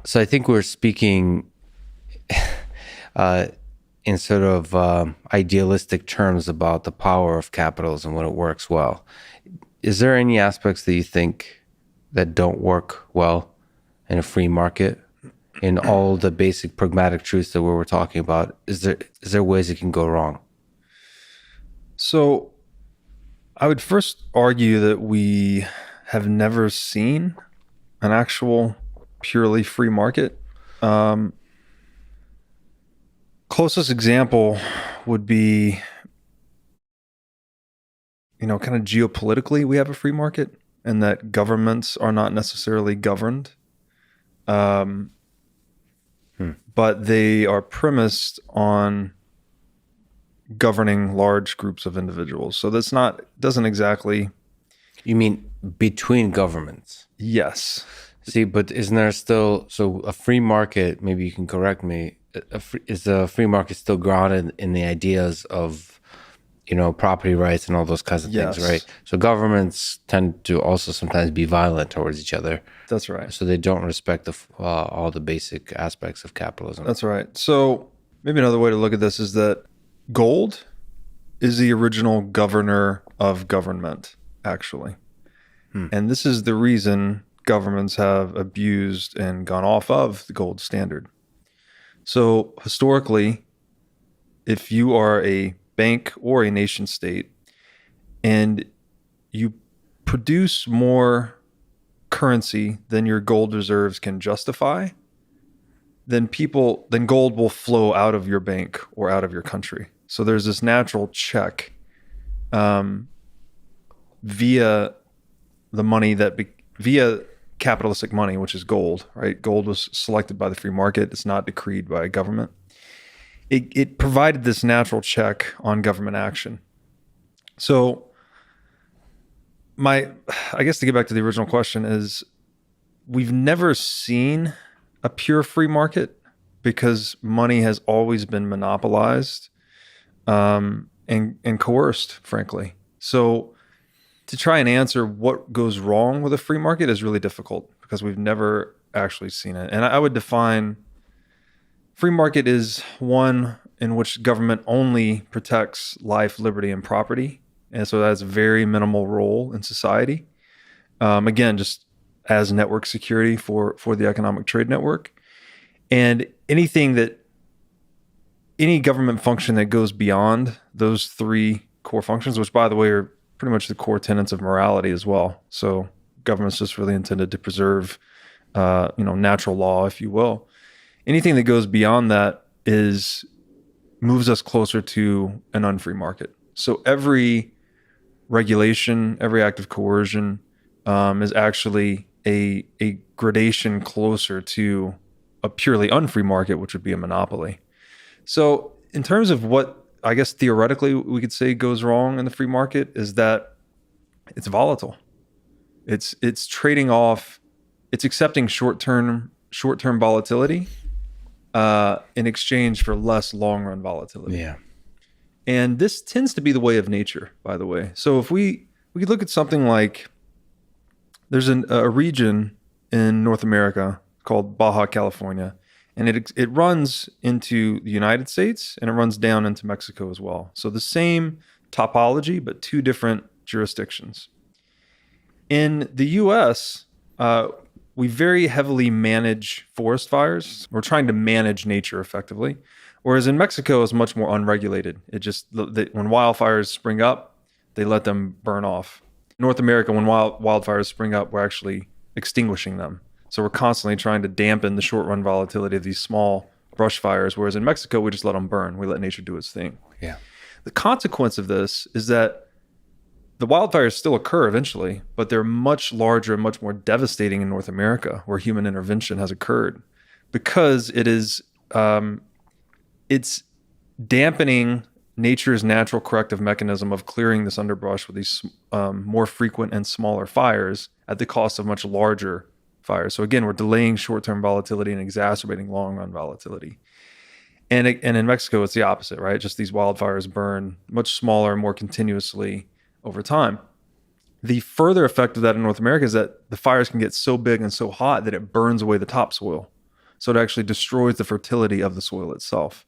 So I think we're speaking uh, in sort of idealistic terms about the power of capitalism when it works well. Is there any aspects that you think that don't work well in a free market? In all the basic pragmatic truths that we were talking about, is there ways it can go wrong? So I would first argue that we have never seen an actual purely free market. Um, Closest example would be, kind of geopolitically, we have a free market and that governments are not necessarily governed. Um, Hmm. but they are premised on governing large groups of individuals. So that's not, doesn't exactly, You mean between governments? yes. See, but isn't there still so a free market? Maybe you can correct me. Is a free market still grounded in the ideas of property rights and all those kinds of things, right? Yes, So governments tend to also sometimes be violent towards each other, that's right. so they don't respect all the basic aspects of capitalism. That's right. So maybe another way to look at this is that gold is the original governor of government, actually. Hmm. And this is the reason governments have abused and gone off of the gold standard. So historically, if you are a bank or a nation state and you produce more currency than your gold reserves can justify, then gold will flow out of your bank or out of your country. So there's this natural check um, via the money via capitalistic money, which is gold, right? Gold was selected by the free market. It's not decreed by a government. It provided this natural check on government action. So I guess to get back to the original question is we've never seen a pure free market because money has always been monopolized and coerced, frankly. So to try and answer what goes wrong with a free market is really difficult because we've never actually seen it. And I would define free market is one in which government only protects life, liberty, and property. And so that has a very minimal role in society. Again, just as network security for the economic trade network. And any government function that goes beyond those three core functions, which by the way are pretty much the core tenets of morality as well. So government's just really intended to preserve, natural law, if you will. Anything that goes beyond that moves us closer to an unfree market. So every regulation, every act of coercion is actually a gradation closer to a purely unfree market, which would be a monopoly. So in terms of what I guess theoretically we could say goes wrong in the free market is that it's volatile. It's trading off, it's accepting short term volatility in exchange for less long run volatility. Yeah. And this tends to be the way of nature, by the way. So if we could look at something like there's a region in North America called Baja California, and it runs into the United States and it runs down into Mexico as well. So the same topology, but two different jurisdictions. In the U.S., we very heavily manage forest fires. We're trying to manage nature effectively. Whereas in Mexico, it's much more unregulated. When wildfires spring up, they let them burn off. North America, when wildfires spring up, we're actually extinguishing them. So we're constantly trying to dampen the short run volatility of these small brush fires. Whereas in Mexico, we just let them burn. We let nature do its thing. Yeah. The consequence of this is that the wildfires still occur eventually, but they're much larger and much more devastating in North America, where human intervention has occurred, because it's dampening nature's natural corrective mechanism of clearing this underbrush with these more frequent and smaller fires at the cost of much larger fires. So again, we're delaying short-term volatility and exacerbating long-run volatility. And in Mexico, it's the opposite, right? Just these wildfires burn much smaller and more continuously over time. The further effect of that in North America is that the fires can get so big and so hot that it burns away the topsoil. So it actually destroys the fertility of the soil itself.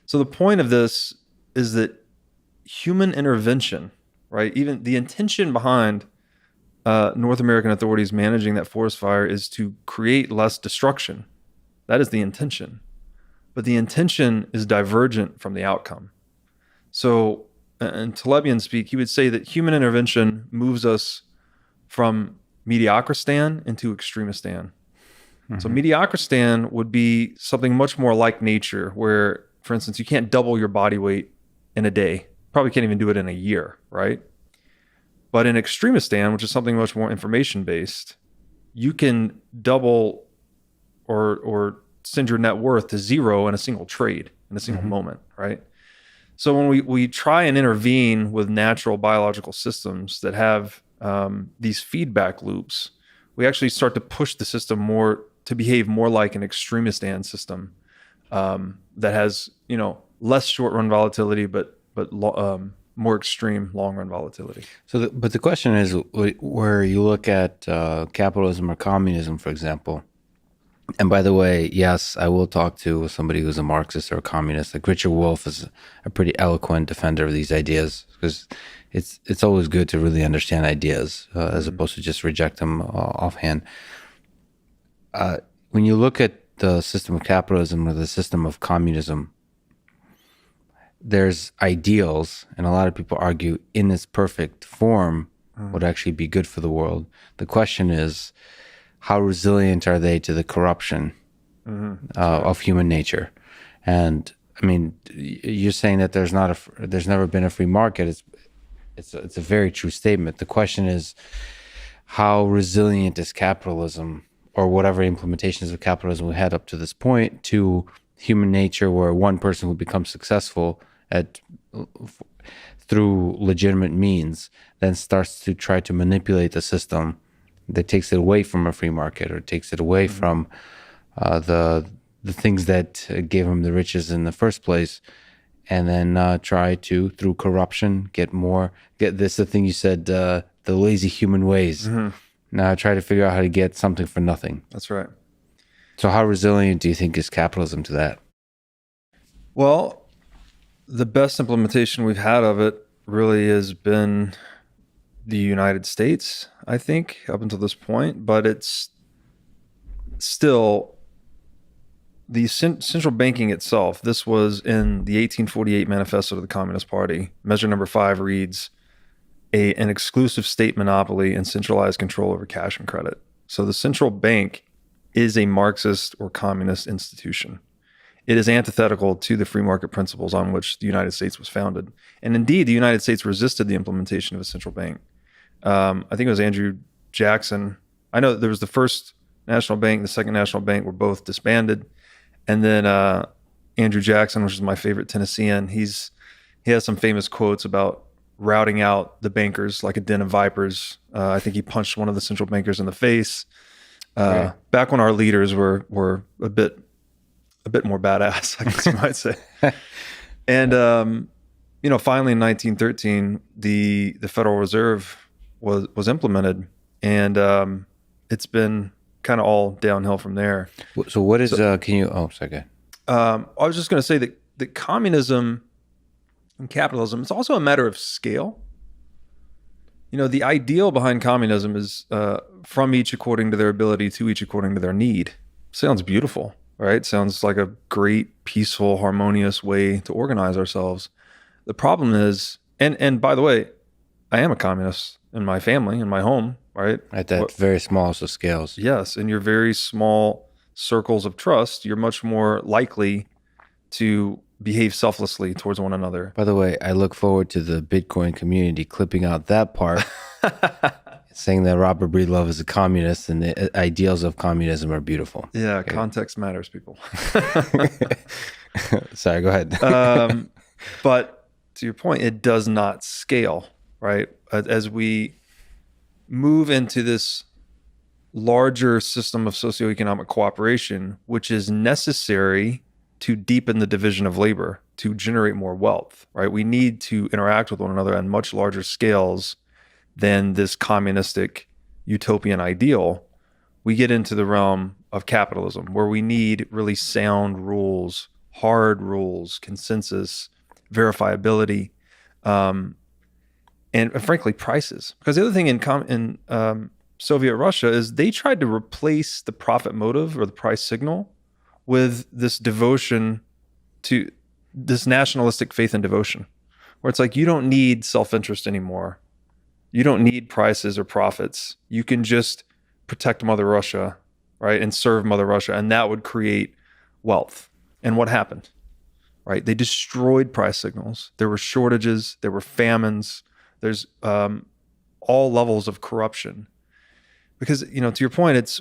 So the point of this is that human intervention, right? Even the intention behind North American authorities managing that forest fire is to create less destruction. That is the intention. But the intention is divergent from the outcome. So, in Talebian speak, he would say that human intervention moves us from mediocristan into extremistan. So mediocristan would be something much more like nature, where, for instance, you can't double your body weight in a day. Probably can't even do it in a year, right? But in extremistan, which is something much more information-based, you can double or send your net worth to zero in a single trade, in a single moment, right? So when we try and intervene with natural biological systems that have these feedback loops, we actually start to push the system more to behave more like an extremistan system that has, less short-run volatility, but more extreme long-run volatility. So, but the question is, where you look at capitalism or communism, for example. And by the way, yes, I will talk to somebody who's a Marxist or a communist. Like Richard Wolff is a pretty eloquent defender of these ideas, because it's always good to really understand ideas as opposed to just reject them offhand. When you look at the system of capitalism or the system of communism, there's ideals, and a lot of people argue in its perfect form would actually be good for the world. The question is, how resilient are they to the corruption of human nature? And I mean, you're saying that there's never been a free market. It's a very true statement. The question is, how resilient is capitalism, or whatever implementations of capitalism we had up to this point, to human nature, where one person who becomes successful through legitimate means then starts to try to manipulate the system that takes it away from a free market, or takes it away from the things that gave him the riches in the first place, and then try to, through corruption, get this, the thing you said, the lazy human ways. Now try to figure out how to get something for nothing. That's right. So how resilient do you think is capitalism to that? Well, the best implementation we've had of it really has been the United States, I think, up until this point. But it's still the central banking itself. This was in the 1848 Manifesto of the Communist Party. Measure number 5 reads, an exclusive state monopoly and centralized control over cash and credit. So the central bank is a Marxist or communist institution. It is antithetical to the free market principles on which the United States was founded. And indeed, the United States resisted the implementation of a central bank. I think it was Andrew Jackson. I know there was the first national bank, the second national bank were both disbanded. And then Andrew Jackson, which is my favorite Tennessean, he has some famous quotes about routing out the bankers like a den of vipers. I think he punched one of the central bankers in the face. Right. Back when our leaders were a bit more badass, I guess you might say. And finally in 1913, the Federal Reserve was implemented, and it's been kind of all downhill from there. So what is can you? Oh, sorry. I was just going to say that communism and capitalism, it's also a matter of scale. The ideal behind communism is from each according to their ability, to each according to their need. Sounds beautiful, right? Sounds like a great, peaceful, harmonious way to organize ourselves. The problem is, and by the way, I am a communist in my family, in my home, right? At that very smallest of scales. Yes, in your very small circles of trust, you're much more likely to behave selflessly towards one another. By the way, I look forward to the Bitcoin community clipping out that part, saying that Robert Breedlove is a communist and the ideals of communism are beautiful. Yeah, okay. Context matters, people. Sorry, go ahead. But to your point, it does not scale, right? As we move into this larger system of socioeconomic cooperation, which is necessary to deepen the division of labor, to generate more wealth, right? We need to interact with one another on much larger scales than this communistic utopian ideal. We get into the realm of capitalism, where we need really sound rules, hard rules, consensus, verifiability, and frankly prices. Because the other thing in Soviet Russia is they tried to replace the profit motive or the price signal with this devotion to this nationalistic faith and devotion, where it's like you don't need self-interest anymore. You don't need prices or profits. You can just protect Mother Russia, right, and serve Mother Russia, and that would create wealth. And what happened? Right? They destroyed price signals. There were shortages. There were famines. There's all levels of corruption. Because, to your point, it's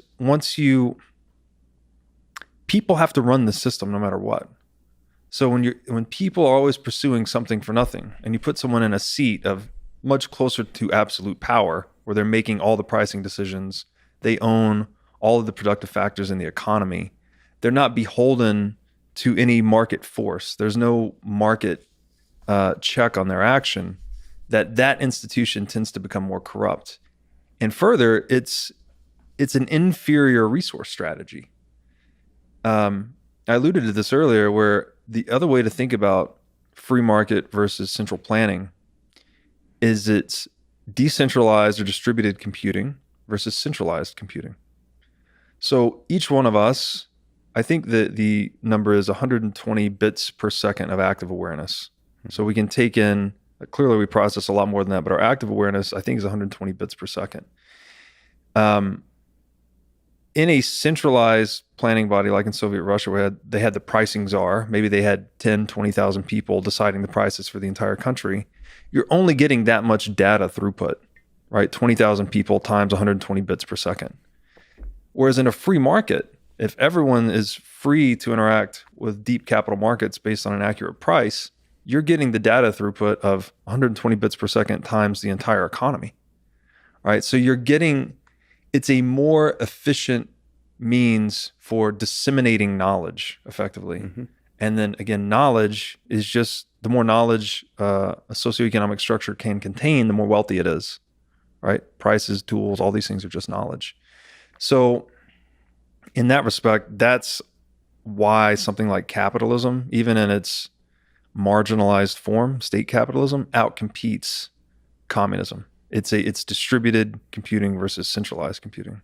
people have to run the system no matter what. So when people are always pursuing something for nothing, and you put someone in a seat of much closer to absolute power, where they're making all the pricing decisions, they own all of the productive factors in the economy, they're not beholden to any market force. There's no market check on their action. That institution tends to become more corrupt. And further, it's an inferior resource strategy. I alluded to this earlier, where the other way to think about free market versus central planning is it's decentralized or distributed computing versus centralized computing. So each one of us, I think that the number is 120 bits per second of active awareness. So we can take in, clearly we process a lot more than that, but our active awareness, I think, is 120 bits per second. In a centralized planning body like in Soviet Russia, where they had the pricing czar, maybe they had 10, 20,000 people deciding the prices for the entire country, you're only getting that much data throughput, right? 20,000 people times 120 bits per second. Whereas in a free market, if everyone is free to interact with deep capital markets based on an accurate price, you're getting the data throughput of 120 bits per second times the entire economy, right? So it's a more efficient means for disseminating knowledge effectively. Mm-hmm. And then again, knowledge is just, the more knowledge a socioeconomic structure can contain, the more wealthy it is, right? Prices, tools, all these things are just knowledge. So in that respect, that's why something like capitalism, even in its marginalized form, state capitalism, outcompetes communism. It's distributed computing versus centralized computing.